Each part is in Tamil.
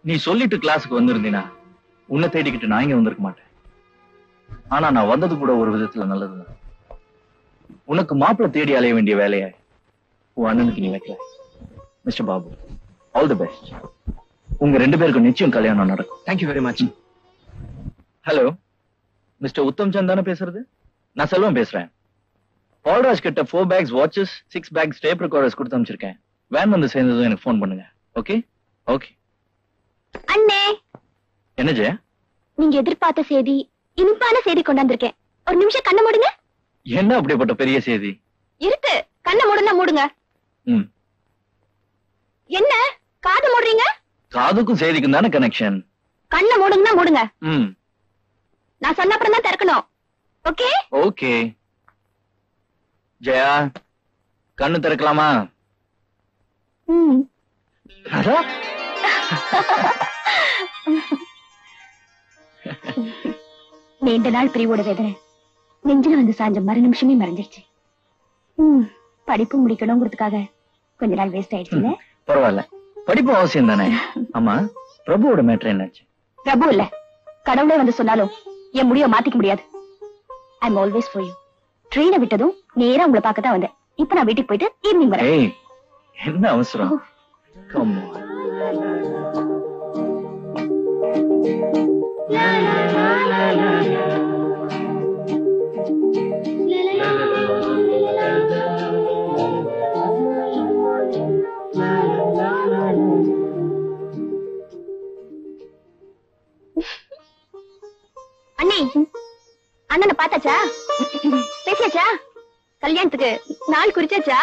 நீ சொல்லிட்டு கிளாஸுக்கு வந்திருந்தீனா உன்னை தேடிக்கிட்டு நான் இங்க வந்திருக்க மாட்டேன். ஆனா நான் வந்தது கூட ஒரு விதத்துல நல்லதுதான். உனக்கு மாப்பிள்ள தேடி அலைய வேண்டிய வேலையை உன் அண்ணனுக்கு நீ வைக்கல. Mister Babu, all the best. உங்க 2 பேருக்கும் நிச்சயம் கல்யாணம் நடக்கும். Thank you very much. Hello, mister Uttam Chand தானே பேசுறது? நான் செல்வம் பேசுறேன். பால்ராஜ் கிட்ட 4 bags watches, 6 bags tape recorders கொடுத்து அனுப்பிச்சிருக்கேன். வேன் வந்து சேர்ந்ததும் எனக்கு ஃபோன் பண்ணுங்க. Okay okay. அண்ணே, என்ன ஜெயா? நீங்க எதிர்பார்த்த செய்தி, இனிப்பான செய்தி கொண்டாந்துருக்கேன். ஒரு நிமிஷம் கண்ணை மூடுங்க. என்ன அப்படிப்பட்ட பெரிய செய்தி? இருக்கு, கண்ணை மூடுனா மூடுங்க. என்ன காது மூடுறீங்க? காதுக்கும் செய்திக்கும் தானே கனெக்ஷன். கண்ணை மூடுங்கன்னா மூடுங்க. நான் சொன்ன அப்புறம் தான் திறக்கணும். Okay okay. ஜெயா, கண்ணு திறக்கலாமா? ராதா, நீண்ட நாள் பிரிவோட வேதனை நெஞ்சில வந்து சாஞ்ச மறு நிமிஷமே மறைஞ்சிருச்சு. படிப்பு முடிக்கணுங்கிறதுக்காக கொஞ்ச நாள் வேஸ்ட் ஆயிடுச்சுங்க. பரவாயில்ல, படிப்பு அவசியம் தானே. ஆமா, பிரபுவோட மேட்டர் என்னாச்சு? பிரபு இல்ல, கடவுளே வந்து சொன்னாலும் என் முடிவை மாத்திக்க முடியாது. I am always for you. ட்ரெயினை விட்டதும் நேரா உங்களை பார்க்க தான் வந்தேன். இப்ப நான் வீட்டுக்கு போயிட்டு ஈவினிங் வரேன். ஏய், என்ன அவசரம்? Come on. அண்ணி, அண்ணனை பார்த்தாச்சா? பேசியாச்சா? கல்யாணத்துக்கு நாள் குறிச்சாச்சா?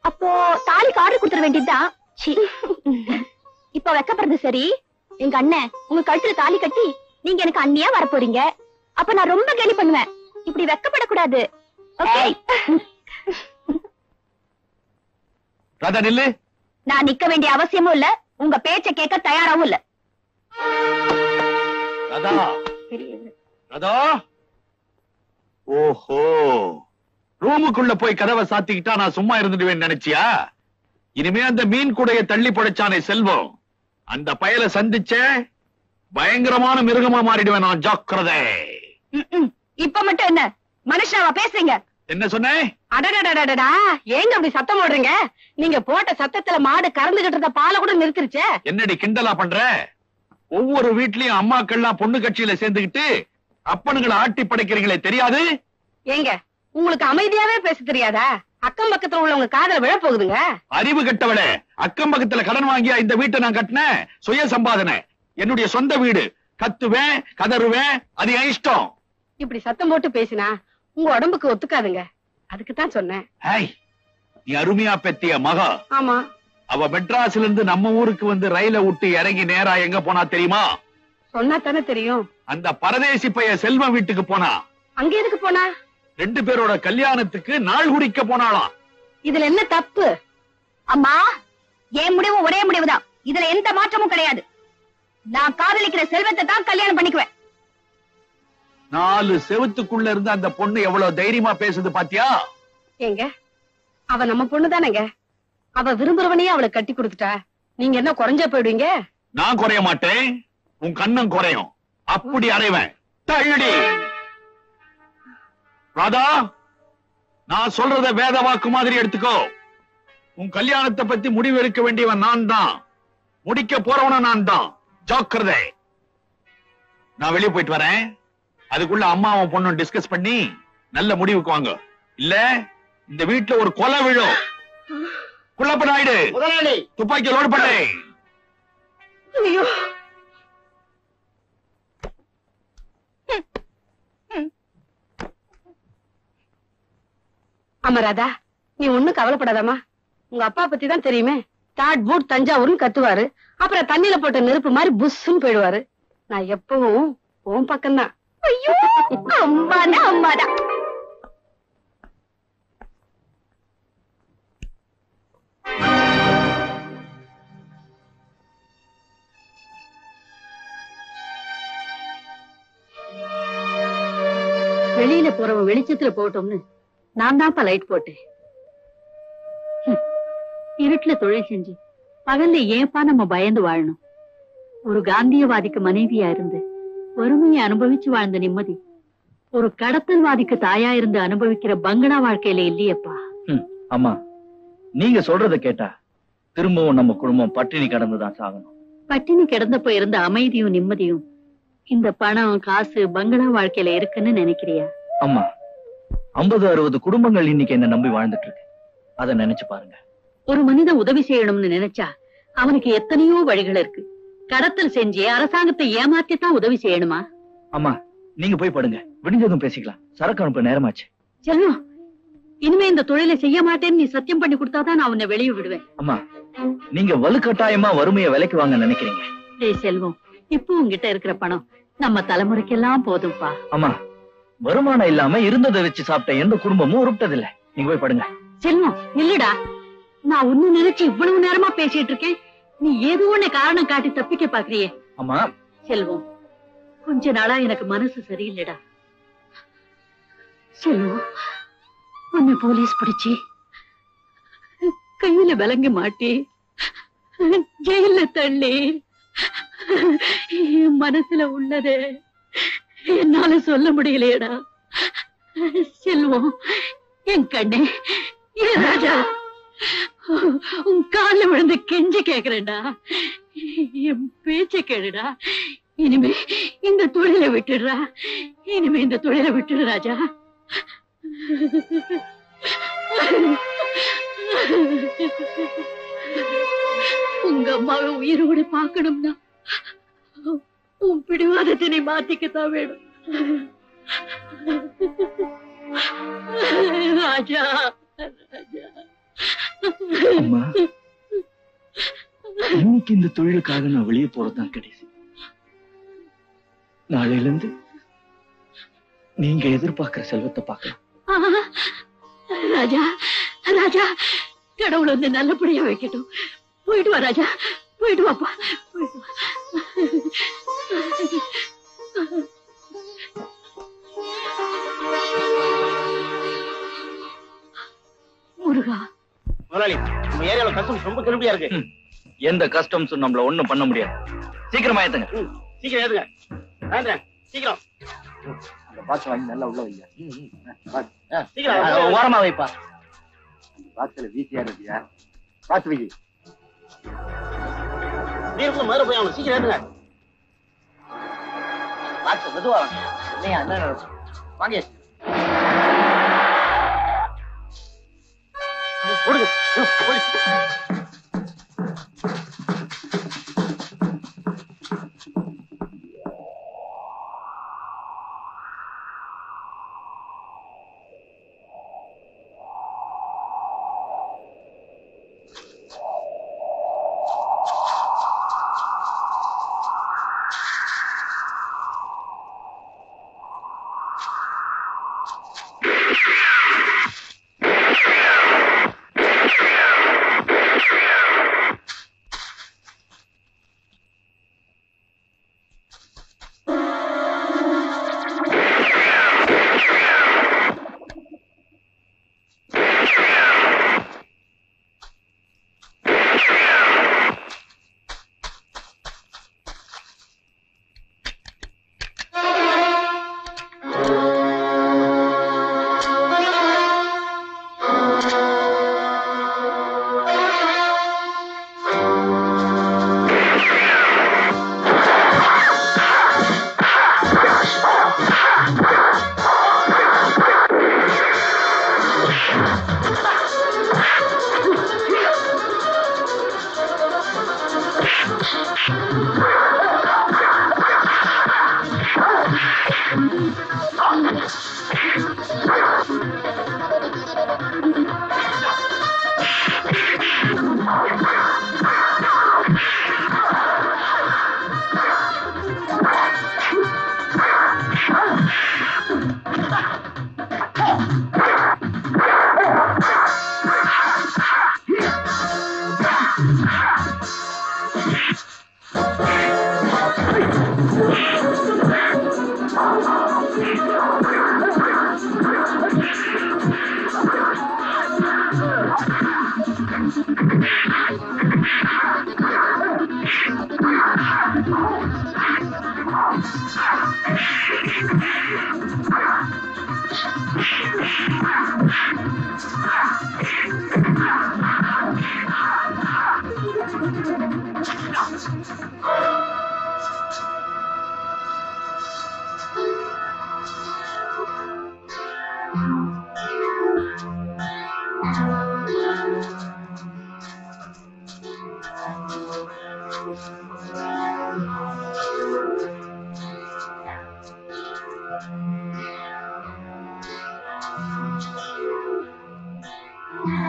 அப்போ தாலிக்கு ஆர்டர் கொடுத்துட வேண்டியதுதான். இப்ப வெக்கப்படுறது சரி. எங்க அண்ணன் உங்க கழுத்துல தாலி கட்டி நீங்க எனக்கு அண்ணியா வர போறீங்க. அப்ப நான் ரொம்ப கேலி பண்ணுவேன். இப்படி வெக்கப்படக்கூடாது. நான் நிக்க வேண்டிய அவசியமும் இல்ல, உங்க பேச்ச கேட்க தயாராவும் இல்ல. ஓஹோ, ரூமுக்குள்ள போய் கதவை சாத்திக்கிட்டா நான் சும்மா இருந்துடுவேன் நினைச்சியா? இனிமே அந்த மீன் கூடைய தள்ளி படைச்சானே செல்வம், அந்த பயலை சந்திச்ச பயங்கரமான மிருகமா மாறிடுவேன் நான். ஜாக்கிரதை. இப்ப மட்டும் என்ன மனுஷாவா பேசுறீங்க? என்ன சொன்னேன்? அடடடடடா, ஏங்க அப்படி சத்தம் போடுறீங்க? நீங்க போட்ட சத்தத்துல மாடு கறந்துகிட்டு இருந்த பாலை கூட நிறுத்திருச்சே. என்னடி கிண்டலா பண்ற? ஒவ்வொரு வீட்லயும் அம்மாக்கள்லாம் பொண்ணு கட்சியில சேர்ந்துகிட்டு அப்பனுங்களை ஆட்டி படைக்கிறீங்களே, தெரியாது? ஏங்க உங்களுக்கு அமைதியாவே பேச தெரியாதா? அக்கம் பக்கத்துல உள்ளவங்க காதல விழ போகுதுங்க. அறிவு கட்டவளே, அக்கம் பக்கத்துல கடன் வாங்கியா இந்த வீட்டை நான் கட்டினேன்? சுய சம்பாதனை, என்னுடைய சொந்த வீடு. கத்துவேன், கதறுவேன், அது என் இஷ்டம். இப்படி சத்தம் போட்டு பேசினா உங்க உடம்புக்கு ஒத்துக்காதுங்க. அதுக்குதான் சொன்னேன். நீ அருமையா பெத்திய மகா. ஆமா, அவ மெட்ராஸ்ல இருந்து நம்ம ஊருக்கு வந்து ரயில விட்டு இறங்கி நேரா எங்க போனா தெரியுமா? சொன்னா தானே தெரியும். அந்த பரதேசி பைய செல்வம் வீட்டுக்கு போனா. அங்க எதுக்கு போனா? 2 பேரோட கல்யாணத்துக்கு நாள் குடிக்க போனாலாம். இதுல என்ன தப்பு? அம்மா, என் முடிவு ஒரே முடிவுதான். இதுல எந்த மாற்றமும் கிடையாது. நான் காதலிக்கிற செல்வத்தை தான் கல்யாணம் பண்ணிக்குவேன். 4 செவுத்துக்குள்ள இருந்து அந்த பொண்ணு எவ்வளவு தைரியமா பேசுது பாத்தியா? ஏங்க, அவ நம்ம பொண்ணு தானேங்க. அவ விரும்புறவனையே அவளுக்கு கட்டி கொடுத்துட்டா நீங்க என்ன குறைஞ்சா போயிடுவீங்க? நான் குறைய மாட்டேன், உன் கண்ணம் குறையும். அப்படி அறைவேன். தள்ளி ராதா, நான் சொல்றத வேத வாக்கு மாதிரி எடுத்துக்கோ. உன் கல்யாணத்தை பத்தி முடிவு எடுக்க வேண்டியவன் நான் தான், முடிக்க போறவன நான் தான். ஜாக்கிரதை. நான் வெளியே போயிட்டு வரேன். அதுக்குள்ள அம்மாவும் பொண்ணும் டிஸ்கஸ் பண்ணி நல்ல முடிவுக்கு வாங்க. இல்ல இந்த வீட்டுல ஒரு கொலை விழும். குள்ளப்ப நாயுடு, துப்பாக்கி லோடு பண்ணு. ஐயோ, அமராதா, நீ ஒண்ணும் கவலைப்படாதம்மா. உங்க அப்பா பத்தி தான் தெரியுமே. தாட் பூட் தஞ்சாவூர்னு கத்துவாரு, அப்புறம் தண்ணியில போட்ட நெருப்பு மாதிரி புஷ்ன்னு போயிடுவாரு. நான் எப்பவும் உன் பக்கம்தான். ஐயோ, அம்மாடா அம்மாடா. வெளியில போறவன் வெளிச்சத்துல போட்டோம்னு நான் தான்ப்பா லைட் போட்டேன். இருட்டுல தொழில் செஞ்சு பகல்ல ஏன்பா நம்ம பயந்து வாழணும்? ஒரு காந்தியவாதிக்கு மனைவியா இருந்து வறுமையை அனுபவிச்சு வாழ்ந்த நிம்மதி ஒரு கடத்தல்வாதிக்கு தாயா இருந்து அனுபவிக்கிற பங்களா வாழ்க்கையில இல்லையப்பா. அம்மா, நீங்க சொல்றத கேட்டா திரும்பவும் நம்ம குடும்பம் பட்டினி கடந்துதான் சாகணும். பட்டினி கிடந்தப்ப இருந்த அமைதியும் நிம்மதியும் இந்த பணம் காசு பங்களா வாழ்க்கையில இருக்குன்னு நினைக்கிறியா? அம்மா, 50-60 குடும்பங்கள் இன்னைக்கு என்ன நம்பி வாழ்ந்துட்டு இருக்கு. அத நினைச்சு பாருங்க. ஒரு மனிதன் உதவி செய்யணும்னு நினைச்சா அவனுக்கு எத்தனையோ வழிகள் இருக்கு. கடத்தல் செஞ்சு அரசாங்கத்தை ஏமாத்தித்தான் உதவி செய்யணுமா? அம்மா, நீங்க போய் படுங்க. விடிஞ்சதும் பேசிக்கலாம். சரக்கு அனுப்ப நேரமாச்சு. செல்வம், இனிமே இந்த தொழிலை செய்ய மாட்டேன்னு நீ சத்தியம் பண்ணி கொடுத்தாதான் நான் உன்னை வெளியே விடுவேன். அம்மா, நீங்க வலுக்கட்டாயமா வறுமையை விலைக்கு வாங்க நினைக்கிறீங்க. டேய் செல்வம், இப்போ உங்ககிட்ட இருக்கிற பணம் நம்ம தலைமுறைக்கெல்லாம் போதும்பா. அம்மா, வருமானம் இல்லாம இருந்ததை வச்சு சாப்பிட்ட எந்த குடும்பமும் உருப்பிட்டதில்லை. நீங்க போய் படுங்க. செல்வம், இல்லடா, நான் உன்னை நினைச்சு இவ்வளவு நேரமா பேசிட்டு இருக்கேன். நீ ஏதோ ஒண்ணு காரணம் காட்டி தப்பிக்க பாக்குறியே. அம்மா, செல்வம், கொஞ்ச நாளா எனக்கு மனசு சரியில்லடா. செல்வம், உன்னை போலீஸ் பிடிச்சி கையில விலங்க மாட்டி ஜெயில தள்ளி என் மனசுல உள்ளது என்னால சொல்ல முடியலையடா. செல்வம், என் கண்ணே, என் ராஜா, உன் கால விழுந்து கெஞ்சி கேக்குறேன்டா. என் பேச்ச கேளுடா. இனிமே இந்த தொழிலை விட்டுடுறா. இனிமே இந்த தொழிலை விட்டுடு ராஜா. உங்க அம்மாவை உயிரோட பார்க்கணும்னா உன் பிடிவாதத்தை நீ மாத்திக்கத்தான் வேணும் ராஜா. ராஜா, அம்மா, இன்னைக்கு இந்த தொழிலுக்காக நான் வெளியே போறதுதான் கடைசி. நாளையில இருந்து நீங்க எதிர்பார்க்கிற செல்வத்தை பார்க்கலாம். ராஜா, ராஜா, கடவுள் வந்து நல்லபடியா வைக்கட்டும். போயிட்டு வா ராஜா, போயிட்டு வாப்பா, போயிட்டு வா. முருகா, முதலாளி, நம்ம ஏரியால கஸ்டம்ஸ் ரொம்ப கடுமையா இருக்கு. எந்த கஸ்டம்ஸும் நம்மள ஒண்ணும் பண்ண முடியாது. சீக்கிரமா ஏத்துங்க. சீக்கிரம் ஏத்துங்க. சீக்கிரம் அந்த பாக்ஸ் வாங்கி நல்லா உள்ள வைங்க. சீக்கிரம் ஓரமா வைப்பா. பாக்ஸ்ல வீசியா இருக்கியா? பாத்து வை. நீருக்குள்ள மதுரை போய் அவனை சீக்கிரம் ஏத்துங்க. பாக்ஸ் மெதுவா வாங்க. இல்லையா என்ன நடக்கும்? வாங்க. ஓடுங்க. போலீஸ். ஆ